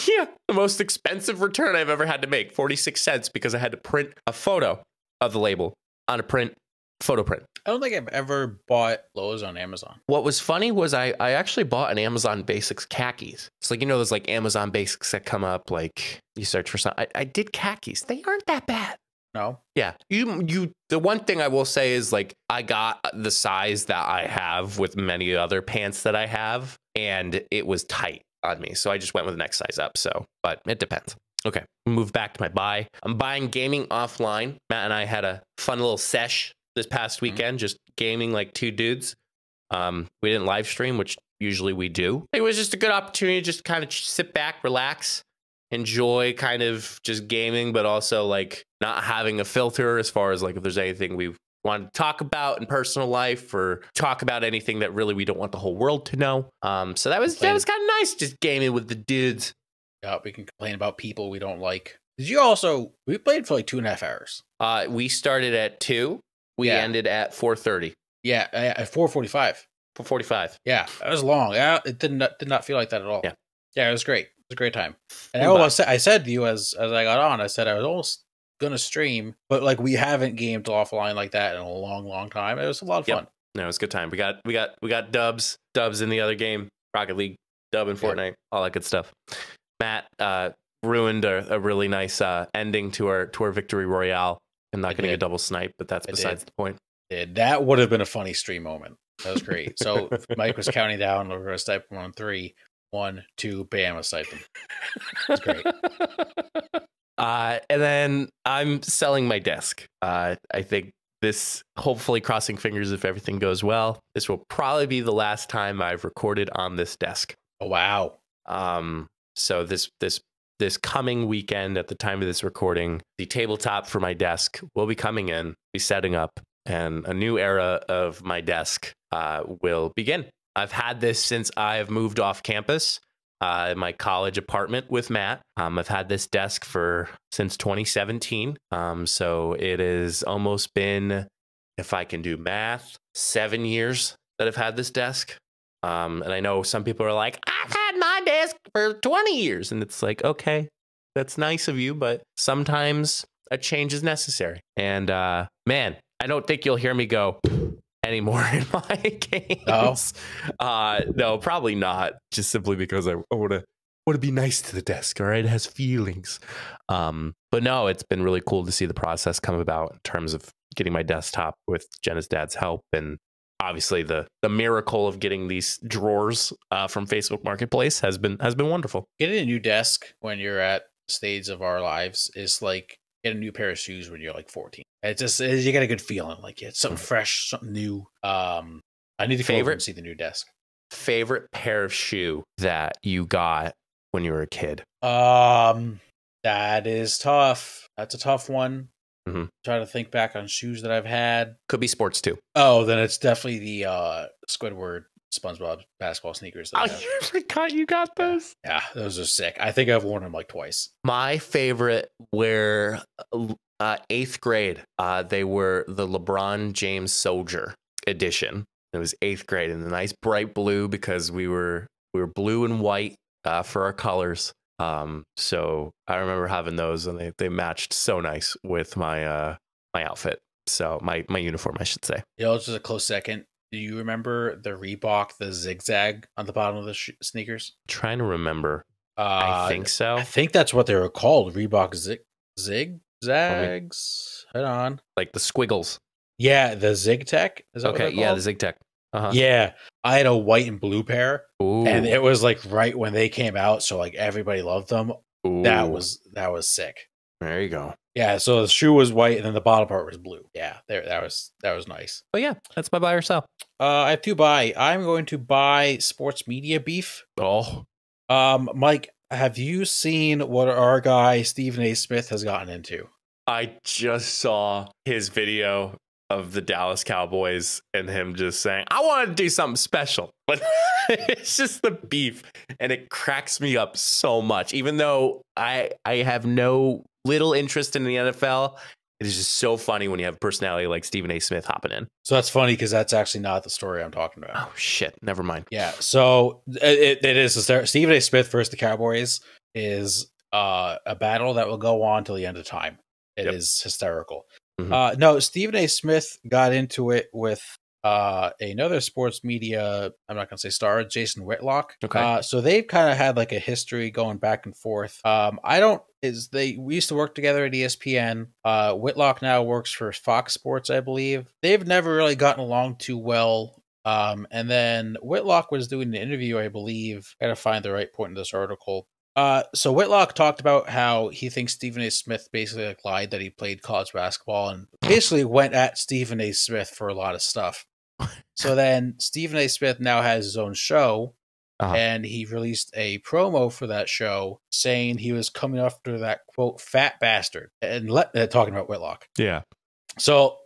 Yeah, the most expensive return I've ever had to make, 46 cents, because I had to print a photo of the label on a photo print. I don't think I've ever bought clothes on Amazon. What was funny was I actually bought an Amazon Basics khakis. It's like, you know, those like Amazon Basics that come up, like you search for something. I did khakis. They aren't that bad. No. Yeah. The one thing I will say is like, I got the size that I have with many other pants that I have, and it was tight on me. So I just went with the next size up. So, but it depends. Okay. Move back to my buy. I'm buying gaming offline. Matt and I had a fun little sesh this past weekend, just gaming like two dudes. We didn't live stream, which usually we do. It was just a good opportunity to just kind of sit back, relax, enjoy kind of just gaming, but also like not having a filter as far as like if there's anything we want to talk about in personal life or talk about anything that really we don't want the whole world to know. So that was kind of nice, just gaming with the dudes. Yeah, we can complain about people we don't like. We played for like 2.5 hours. We started at 2. We ended at 4:30. Yeah, at 4:45. 4:45. Yeah, that was long. Yeah, it did not feel like that at all. Yeah, it was great. It was a great time. And I said to you as I got on, I said I was almost gonna stream, but like we haven't gamed offline like that in a long time. It was a lot of fun. No, it was a good time. We got dubs in the other game, Rocket League, dub in Fortnite, all that good stuff. Matt ruined a really nice ending to our victory royale. And not getting a double snipe, but that's besides the point. That would have been a funny stream moment. That was great. So Mike was counting down. We're going to snipe him on 3, 1, 2, bam, I sniped him. That's great. And then I'm selling my desk. I think this, hopefully crossing fingers if everything goes well, this will probably be the last time I've recorded on this desk. Oh, wow. So this coming weekend, at the time of this recording, the tabletop for my desk will be coming in, be setting up, and a new era of my desk will begin. I've had this since I've moved off campus in my college apartment with Matt. I've had this desk since 2017. So it has almost been, if I can do math, 7 years that I've had this desk. And I know some people are like, I've had my desk for 20 years. And it's like, okay, that's nice of you, but sometimes a change is necessary. And man, I don't think you'll hear me go anymore in my games. No, probably not. Just simply because I want to be nice to the desk. All right, it has feelings. But no, it's been really cool to see the process come about in terms of getting my desktop with Jenna's dad's help, and obviously the miracle of getting these drawers from Facebook Marketplace has been wonderful. Getting a new desk when you're at stage of our lives is like getting a new pair of shoes when you're like 14. It's just, you get a good feeling, like it's something fresh, something new. I need to go over and see the new desk. Favorite pair of shoe that you got when you were a kid? That is tough. That's a tough one. Mm-hmm. Trying to think back on shoes that I've had. Could be sports too. Oh, then it's definitely the Squidward SpongeBob basketball sneakers. I forgot you got those. Yeah, those are sick. I think I've worn them like twice. My favorite were 8th grade. They were the LeBron James Soldier edition. It was 8th grade in the nice bright blue because we were blue and white for our colors. So I remember having those, and they matched so nice with my my outfit. So my uniform, I should say. Yeah, just a close second. Do you remember the Reebok, the zigzag on the bottom of the sneakers? Trying to remember. I think so. I think that's what they were called. Reebok zigzags. Hold on. Like the squiggles. Yeah, the ZigTech. Is that okay? what Yeah, the ZigTech. Yeah, I had a white and blue pair, Ooh. and it was like right when they came out, so like everybody loved them. Ooh. That was sick. There you go. Yeah, so the shoe was white, and then the bottom part was blue. Yeah, that was nice. But yeah, that's my buy or sell. I have to buy. I'm going to buy sports media beef. Oh, Mike, have you seen what our guy Stephen A. Smith has gotten into? I just saw his video of the Dallas Cowboys and him just saying, I want to do something special. But it's just the beef. And it cracks me up so much. Even though I have no little interest in the NFL, it is just so funny when you have a personality like Stephen A. Smith hopping in. So that's funny because that's actually not the story I'm talking about. Oh, shit. Never mind. Yeah. So it is. Stephen A. Smith versus the Cowboys is a battle that will go on till the end of time. It is hysterical. Mm-hmm. No, Stephen A. Smith got into it with another sports media, I'm not going to say star, Jason Whitlock. Okay. So they've kind of had like a history going back and forth. We used to work together at ESPN. Whitlock now works for Fox Sports, I believe. They've never really gotten along too well. And then Whitlock was doing an interview, I believe. I gotta find the right point in this article. So Whitlock talked about how he thinks Stephen A. Smith basically like lied that he played college basketball and basically went at Stephen A. Smith for a lot of stuff. So then Stephen A. Smith now has his own show, and he released a promo for that show saying he was coming after that quote fat bastard and talking about Whitlock. Yeah. So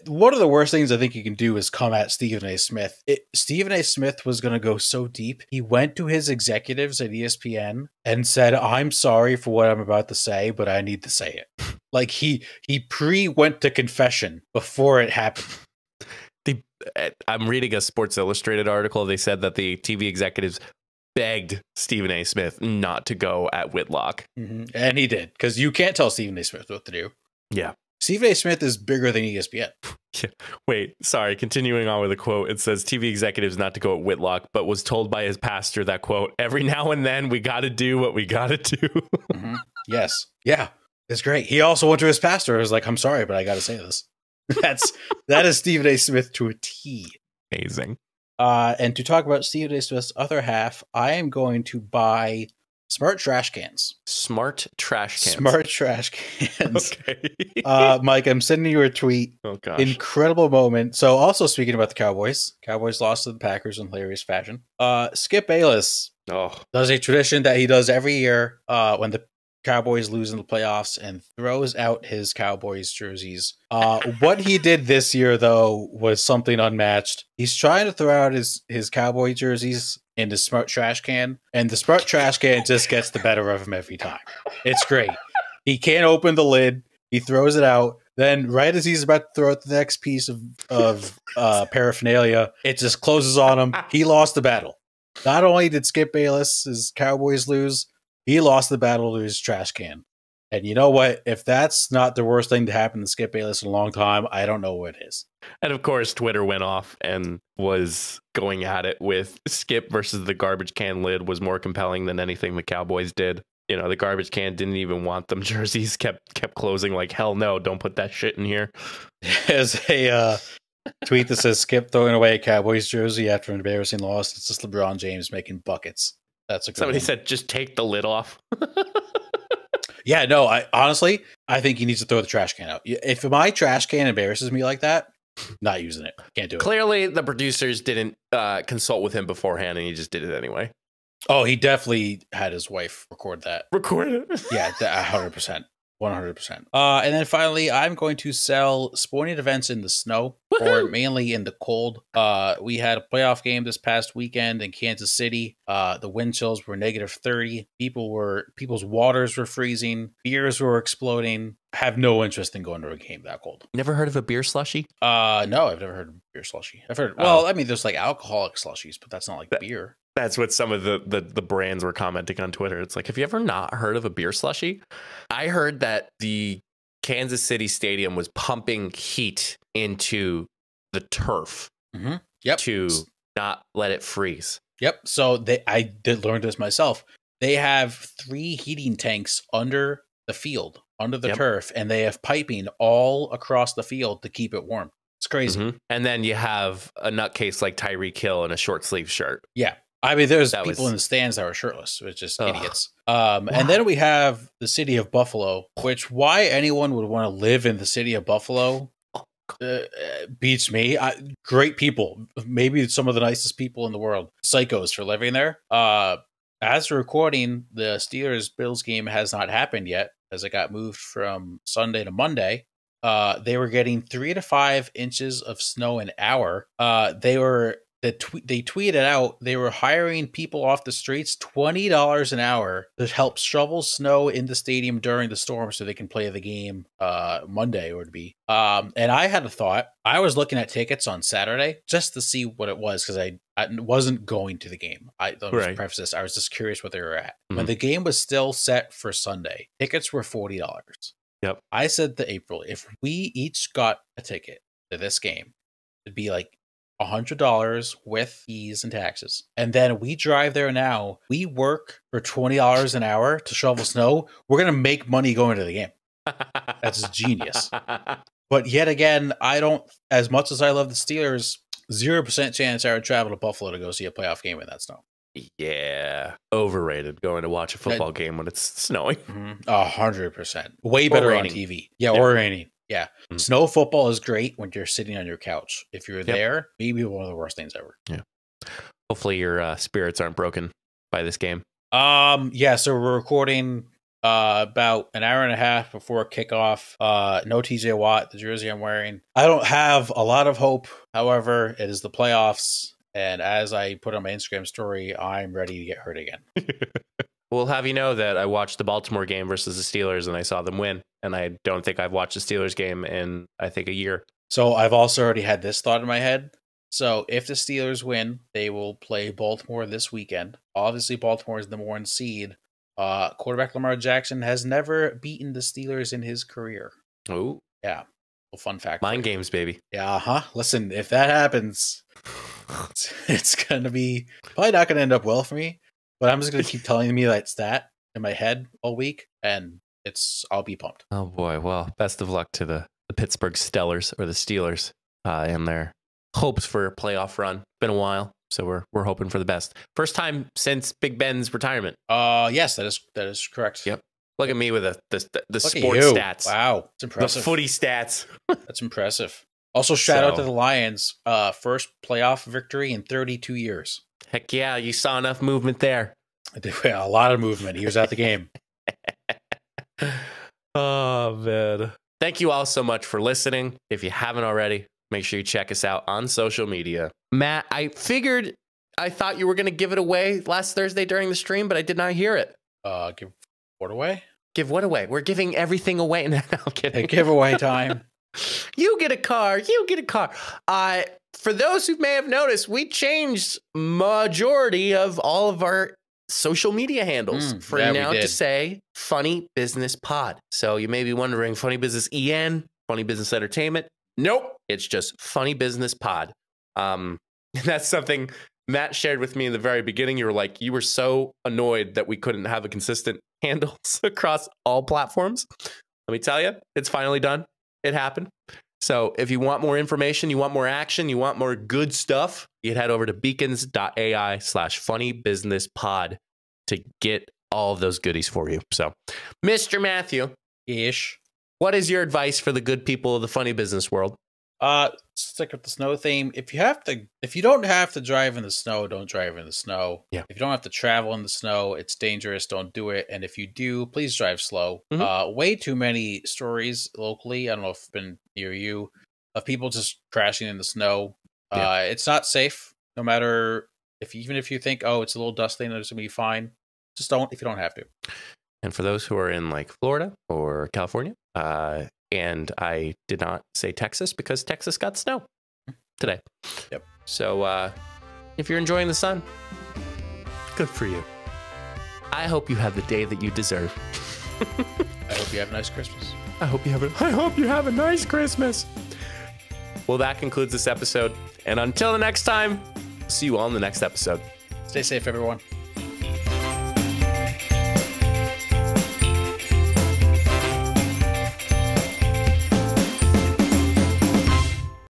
one of the worst things I think you can do is come at Stephen A. Smith. Stephen A. Smith was going to go so deep. He went to his executives at ESPN and said, I'm sorry for what I'm about to say, but I need to say it. Like he went to confession before it happened. I'm reading a Sports Illustrated article. They said that the TV executives begged Stephen A. Smith not to go at Whitlock. Mm-hmm. And he did, because you can't tell Stephen A. Smith what to do. Yeah. Stephen A. Smith is bigger than ESPN. Yeah. Wait, sorry. Continuing on with the quote, it says TV executives not to go at Whitlock, but was told by his pastor that, quote, every now and then we got to do what we got to do. Mm-hmm. Yes. Yeah. It's great. He also went to his pastor and was like, I'm sorry, but I got to say this. That is Stephen A. Smith to a T. Amazing. And to talk about Stephen A. Smith's other half, I am going to buy smart trash cans. Smart trash cans. Smart trash cans. Okay. Mike, I'm sending you a tweet. Oh, gosh. Incredible moment. So also speaking about the Cowboys lost to the Packers in hilarious fashion. Skip Bayless does a tradition that he does every year when the Cowboys lose in the playoffs and throws out his Cowboys jerseys. What he did this year, though, was something unmatched. He's trying to throw out his Cowboy jerseys in the smart trash can, and the smart trash can just gets the better of him every time. It's great. He can't open the lid. He throws it out. Then, right as he's about to throw out the next piece of paraphernalia, it just closes on him. He lost the battle. Not only did Skip Bayless, his Cowboys lose, he lost the battle to his trash can. And you know what? If that's not the worst thing to happen to Skip Bayless in a long time, I don't know what is. And of course, Twitter went off and was going at it with Skip versus the garbage can lid was more compelling than anything the Cowboys did. You know, the garbage can didn't even want them jerseys, kept closing like, hell no, don't put that shit in here. There's a tweet that says Skip throwing away a Cowboys jersey after an embarrassing loss. It's just LeBron James making buckets. That's a good Somebody one. said, just take the lid off. Yeah, no, I think he needs to throw the trash can out. If my trash can embarrasses me like that, not using it. Can't do it. Clearly, the producers didn't consult with him beforehand, and he just did it anyway. Oh, he definitely had his wife record that. Record it? Yeah, 100%. 100%. And then finally, I'm going to sell sporting events in the snow or mainly in the cold. We had a playoff game this past weekend in Kansas City. The wind chills were -30. People's waters were freezing. Beers were exploding. Have no interest in going to a game that cold. Never heard of a beer slushy? No, I've never heard of beer slushy. I've heard. Well, I mean, there's like alcoholic slushies, but that's not like beer. That's what some of the brands were commenting on Twitter. It's like, have you ever not heard of a beer slushy? I heard that the Kansas City Stadium was pumping heat into the turf to not let it freeze. Yep. So I did learn this myself. They have 3 heating tanks under the field, under the turf, and they have piping all across the field to keep it warm. It's crazy. Mm-hmm. And then you have a nutcase like Tyreek Hill in a short sleeve shirt. Yeah. I mean, there's people in the stands that were shirtless, which is idiots. Wow. And then we have the city of Buffalo, which why anyone would want to live in the city of Buffalo beats me. Great people. Maybe some of the nicest people in the world. Psychos for living there. As we're recording, the Steelers-Bills game has not happened yet, as it got moved from Sunday to Monday. They were getting 3 to 5 inches of snow an hour. They tweeted out they were hiring people off the streets $20 an hour to help shovel snow in the stadium during the storm so they can play the game Monday or to be. And I had a thought. I was looking at tickets on Saturday just to see what it was because I wasn't going to the game. Let me preface this. I was just curious what they were at. Mm-hmm. When the game was still set for Sunday, tickets were $40. Yep. I said to April, if we each got a ticket to this game, it'd be like $100 with fees and taxes. And then we drive there now. We work for $20 an hour to shovel snow. We're going to make money going to the game. That's genius. But yet again, as much as I love the Steelers, 0% chance I would travel to Buffalo to go see a playoff game in that snow. Yeah. Overrated going to watch a football game when it's snowing. 100%. Way better on TV. Yeah, or raining. Yeah. Mm-hmm. Snow football is great when you're sitting on your couch. If you're there, maybe one of the worst things ever. Yeah. Hopefully your spirits aren't broken by this game. Yeah, so we're recording about an hour and a half before kickoff. No TJ Watt, the jersey I'm wearing. I don't have a lot of hope. However, it is the playoffs. And as I put on my Instagram story, I'm ready to get hurt again. We'll have you know that I watched the Baltimore game versus the Steelers and I saw them win. And I don't think I've watched the Steelers game in, I think, a year. So I've also already had this thought in my head. So if the Steelers win, they will play Baltimore this weekend. Obviously, Baltimore is the number 1 seed. Quarterback Lamar Jackson has never beaten the Steelers in his career. Oh. Yeah. Well, fun fact. Mind games, baby. Yeah, Listen, if that happens, it's going to be probably not going to end up well for me. But I'm just going to keep telling me that stat in my head all week, and I'll be pumped. Oh, boy. Well, best of luck to the Pittsburgh Steelers or the Steelers and their hopes for a playoff run. Been a while, so we're hoping for the best. First time since Big Ben's retirement. Yes, that is correct. Yep. Look at me with the sports stats. Wow, it's impressive. The footy stats. That's impressive. Also, shout out to the Lions. First playoff victory in 32 years. Heck yeah, you saw enough movement there. Yeah, a lot of movement. He was at the game. Oh, man. Thank you all so much for listening. If you haven't already, make sure you check us out on social media. Matt, I thought you were going to give it away last Thursday during the stream, but I did not hear it. Give what away? Give what away? We're giving everything away. No, I'm kidding. Hey, giveaway time. You get a car. For those who may have noticed, we changed majority of all of our social media handles to say Funny Business Pod. So you may be wondering, Funny Business EN, Funny Business Entertainment. Nope. It's just Funny Business Pod. That's something Matt shared with me in the very beginning. You were so annoyed that we couldn't have a consistent handles across all platforms. Let me tell you, it's finally done. It happened. So if you want more information, you want more action, you want more good stuff, you head over to beacons.ai/funnybusinesspod to get all of those goodies for you. So, Mr. Matthew, what is your advice for the good people of the funny business world? Stick with the snow theme. If you don't have to drive in the snow, don't drive in the snow. Yeah. If you don't have to travel in the snow, it's dangerous. Don't do it. And if you do, please drive slow. Mm-hmm. Way too many stories locally. I don't know if it's been near you of people just crashing in the snow. Yeah. It's not safe. No matter even if you think, oh, it's a little dusty and it's gonna be fine. Just don't if you don't have to. And for those who are in like Florida or California, and I did not say Texas because Texas got snow today. Yep. So if you're enjoying the sun, good for you. I hope you have the day that you deserve. I hope you have a nice Christmas. I hope you have a nice Christmas. Well, that concludes this episode. And until the next time, see you all in the next episode. Stay safe, everyone.